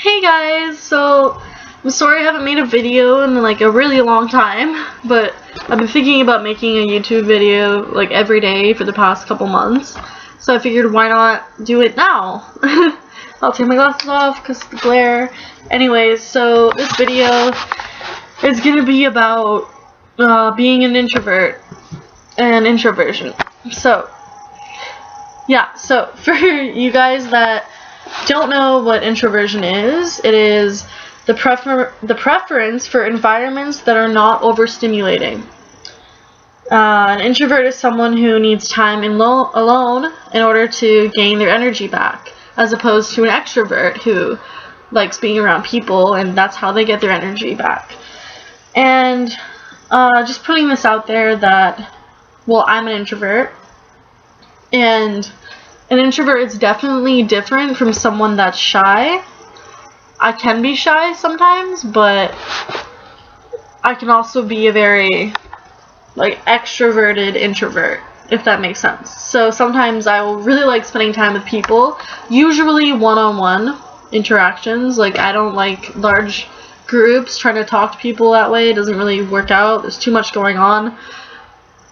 Hey guys, so I'm sorry I haven't made a video in like a really long time, but I've been thinking about making a YouTube video like every day for the past couple months, so I figured why not do it now. I'll take my glasses off because of the glare. Anyways, so this video is gonna be about being an introvert and introversion. So yeah, so for you guys that don't know what introversion is, it is the preference for environments that are not overstimulating. An introvert is someone who needs time alone in order to gain their energy back, as opposed to an extrovert who likes being around people and that's how they get their energy back. And just putting this out there that, well, I'm an introvert, and an introvert is definitely different from someone that's shy. I can be shy sometimes, but I can also be a very extroverted introvert, if that makes sense. So sometimes I will really like spending time with people, usually one-on-one interactions. Like, I don't like large groups. Trying to talk to people that way, it doesn't really work out. There's too much going on,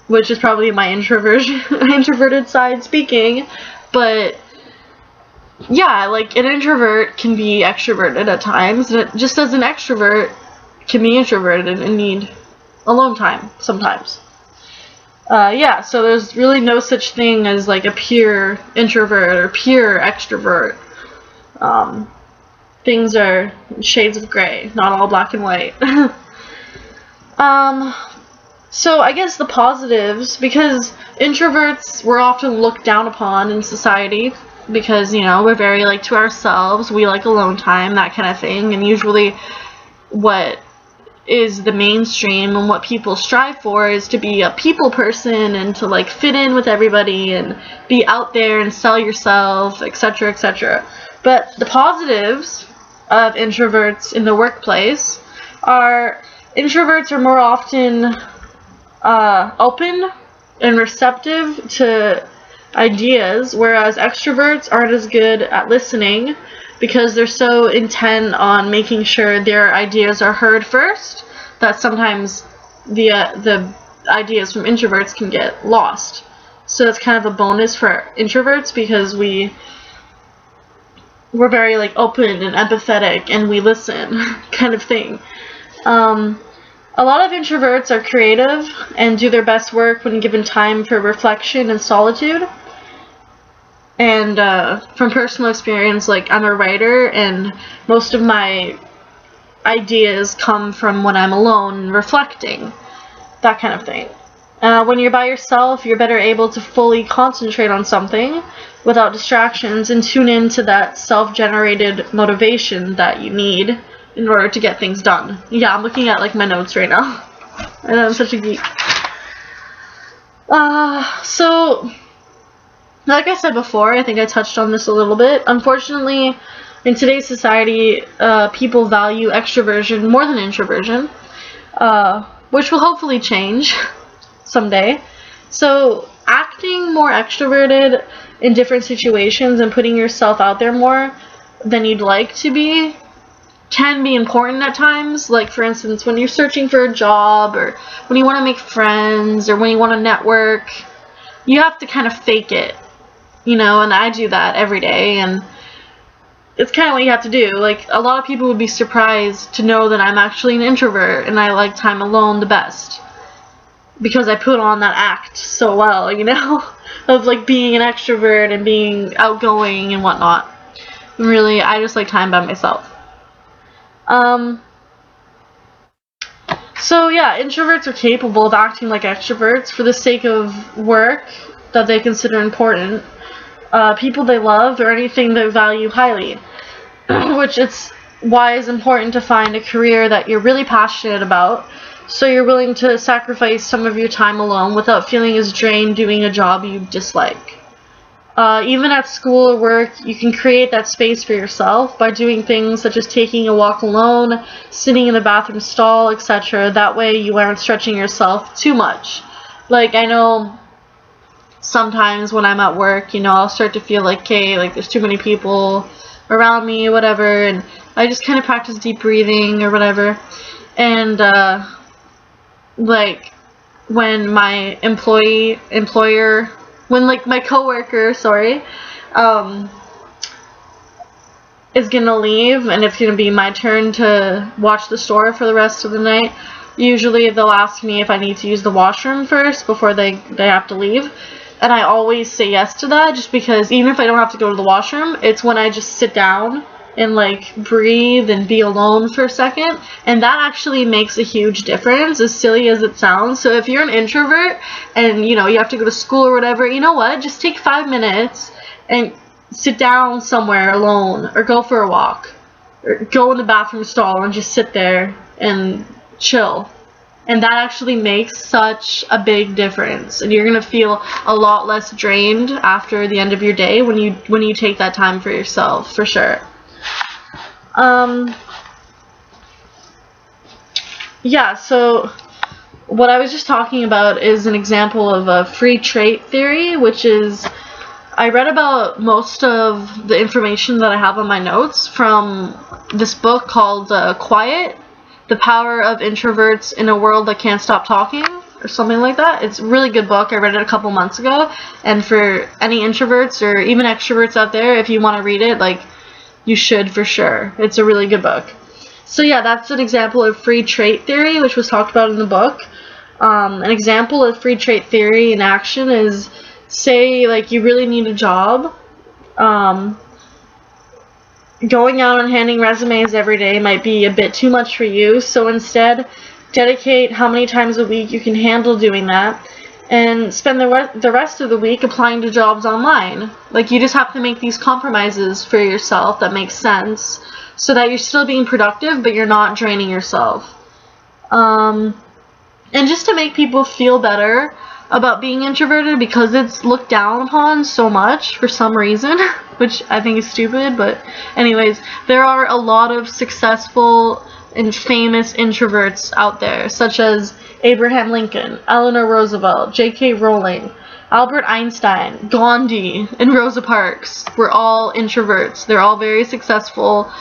which is probably my introverted side speaking. But yeah, like, an introvert can be extroverted at times, and just as an extrovert can be introverted and need alone time sometimes. Yeah, so there's really no such thing as like a pure introvert or pure extrovert. Things are shades of gray, not all black and white. So I guess the positives, because introverts were often looked down upon in society because, you know, we're very to ourselves, we like alone time, that kind of thing, and usually what is the mainstream and what people strive for is to be a people person and to fit in with everybody and be out there and sell yourself, etc., etc. But the positives of introverts in the workplace are introverts are more often open and receptive to ideas, whereas extroverts aren't as good at listening because they're so intent on making sure their ideas are heard first that sometimes the ideas from introverts can get lost. So that's kind of a bonus for introverts because we're very open and empathetic and we listen kind of thing. A lot of introverts are creative and do their best work when given time for reflection and solitude. And from personal experience, I'm a writer, and most of my ideas come from when I'm alone and reflecting, that kind of thing. When you're by yourself, you're better able to fully concentrate on something without distractions and tune into that self-generated motivation that you need in order to get things done. Yeah, I'm looking at my notes right now. I know, I'm such a geek. So, like I said before, I think I touched on this a little bit. Unfortunately, in today's society, people value extroversion more than introversion, which will hopefully change someday. So, acting more extroverted in different situations and putting yourself out there more than you'd like to be can be important at times. Like, for instance, when you're searching for a job, or when you want to make friends, or when you want to network, you have to kind of fake it, you know, and I do that every day, and it's kind of what you have to do. A lot of people would be surprised to know that I'm actually an introvert, and I like time alone the best, because I put on that act so well, you know, of being an extrovert and being outgoing and whatnot. And really, I just like time by myself. So yeah, introverts are capable of acting like extroverts for the sake of work that they consider important, people they love, or anything they value highly, which it's why it's important to find a career that you're really passionate about, so you're willing to sacrifice some of your time alone without feeling as drained doing a job you dislike. Even at school or work, you can create that space for yourself by doing things such as taking a walk alone, sitting in the bathroom stall, etc. That way you aren't stretching yourself too much. I know sometimes when I'm at work, you know, I'll start to feel okay, there's too many people around me, whatever, and I just kind of practice deep breathing or whatever. And like when my my coworker, is gonna leave and it's gonna be my turn to watch the store for the rest of the night, usually they'll ask me if I need to use the washroom first before they have to leave. And I always say yes to that, just because even if I don't have to go to the washroom, it's when I just sit down and like breathe and be alone for a second, and that actually makes a huge difference, as silly as it sounds. So if you're an introvert and you have to go to school or whatever, you know what, just take 5 minutes and sit down somewhere alone, or go for a walk, or go in the bathroom stall and just sit there and chill. And that actually makes such a big difference, and you're gonna feel a lot less drained after the end of your day when you take that time for yourself, for sure. Yeah, so what I was just talking about is an example of a free trait theory, which is, I read about most of the information that I have on my notes from this book called Quiet, The Power of Introverts in a World That Can't Stop Talking, or something like that. It's a really good book. I read it a couple months ago, and for any introverts or even extroverts out there, if you want to read it, like, you should for sure. It's a really good book. So yeah, that's an example of free trait theory, which was talked about in the book. An example of free trait theory in action is, say, like, you really need a job. Going out and handing resumes every day might be a bit too much for you, so instead, dedicate how many times a week you can handle doing that, and spend the rest of the week applying to jobs online. Like, you just have to make these compromises for yourself that make sense, so that you're still being productive, but you're not draining yourself. And just to make people feel better about being introverted, because it's looked down upon so much for some reason, which I think is stupid, but anyways, there are a lot of successful and famous introverts out there, such as Abraham Lincoln, Eleanor Roosevelt, J.K. Rowling, Albert Einstein, Gandhi, and Rosa Parks were all introverts. They're all very successful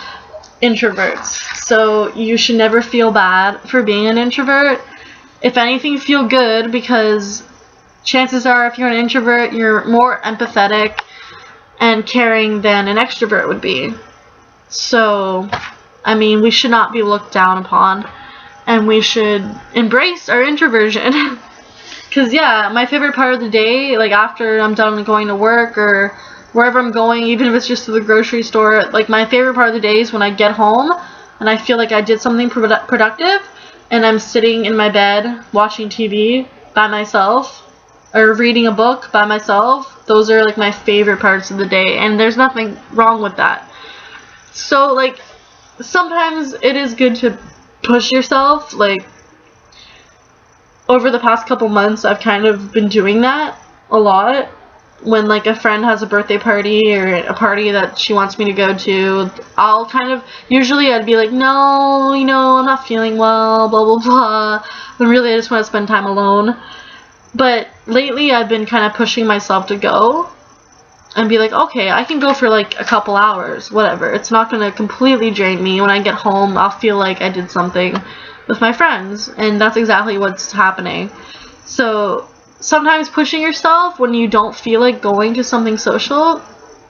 introverts. So you should never feel bad for being an introvert. If anything, feel good, because chances are, if you're an introvert, you're more empathetic and caring than an extrovert would be. So, I mean, we should not be looked down upon, and we should embrace our introversion. Because, yeah, my favorite part of the day, like after I'm done going to work or wherever I'm going, even if it's just to the grocery store, like my favorite part of the day is when I get home and I feel like I did something productive, and I'm sitting in my bed watching TV by myself or reading a book by myself. Those are like my favorite parts of the day, and there's nothing wrong with that. So, like, sometimes it is good to push yourself. Like, over the past couple months, I've kind of been doing that a lot. When, like, a friend has a birthday party or a party that she wants me to go to, I'll kind of, usually I'd be like, no, I'm not feeling well, blah, blah, blah, when really I just want to spend time alone. But lately I've been kind of pushing myself to go and be like, okay, I can go for like a couple hours, whatever. It's not going to completely drain me. When I get home, I'll feel like I did something with my friends, and that's exactly what's happening. So sometimes pushing yourself when you don't feel like going to something social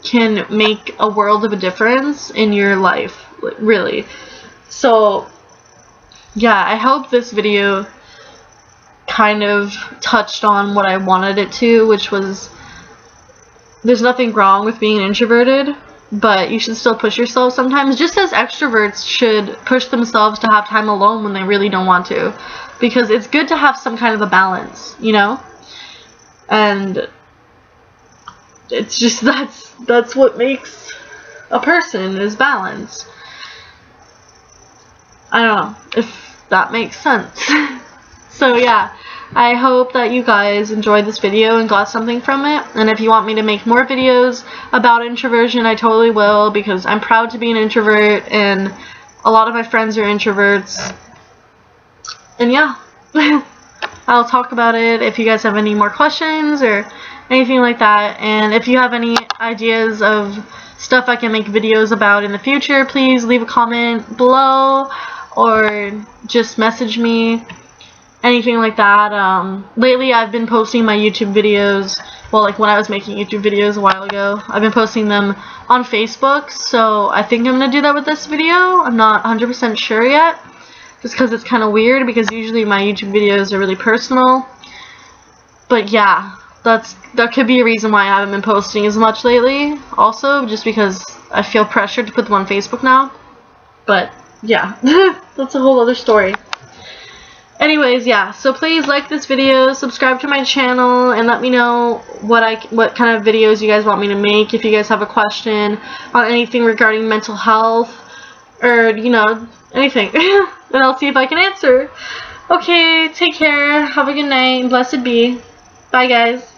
can make a world of a difference in your life, really. So yeah, I hope this video kind of touched on what I wanted it to, which was, there's nothing wrong with being introverted, but you should still push yourself sometimes, just as extroverts should push themselves to have time alone when they really don't want to, because it's good to have some kind of a balance, and it's just, that's what makes a person, is balance. I don't know if that makes sense. So yeah, I hope that you guys enjoyed this video and got something from it. And if you want me to make more videos about introversion, I totally will, because I'm proud to be an introvert, and a lot of my friends are introverts. And yeah, I'll talk about it if you guys have any more questions or anything like that. And if you have any ideas of stuff I can make videos about in the future, please leave a comment below or just message me, anything like that. Lately I've been posting my YouTube videos, well, like when I was making YouTube videos a while ago, I've been posting them on Facebook, so I think I'm going to do that with this video. I'm not 100% sure yet, just because it's kind of weird, because usually my YouTube videos are really personal. But yeah, that could be a reason why I haven't been posting as much lately, also, just because I feel pressured to put them on Facebook now. But yeah, that's a whole other story. Anyways, yeah, so please like this video, subscribe to my channel, and let me know what kind of videos you guys want me to make. If you guys have a question on anything regarding mental health, or, you know, anything, then I'll see if I can answer. Okay, take care, have a good night, blessed be. Bye, guys.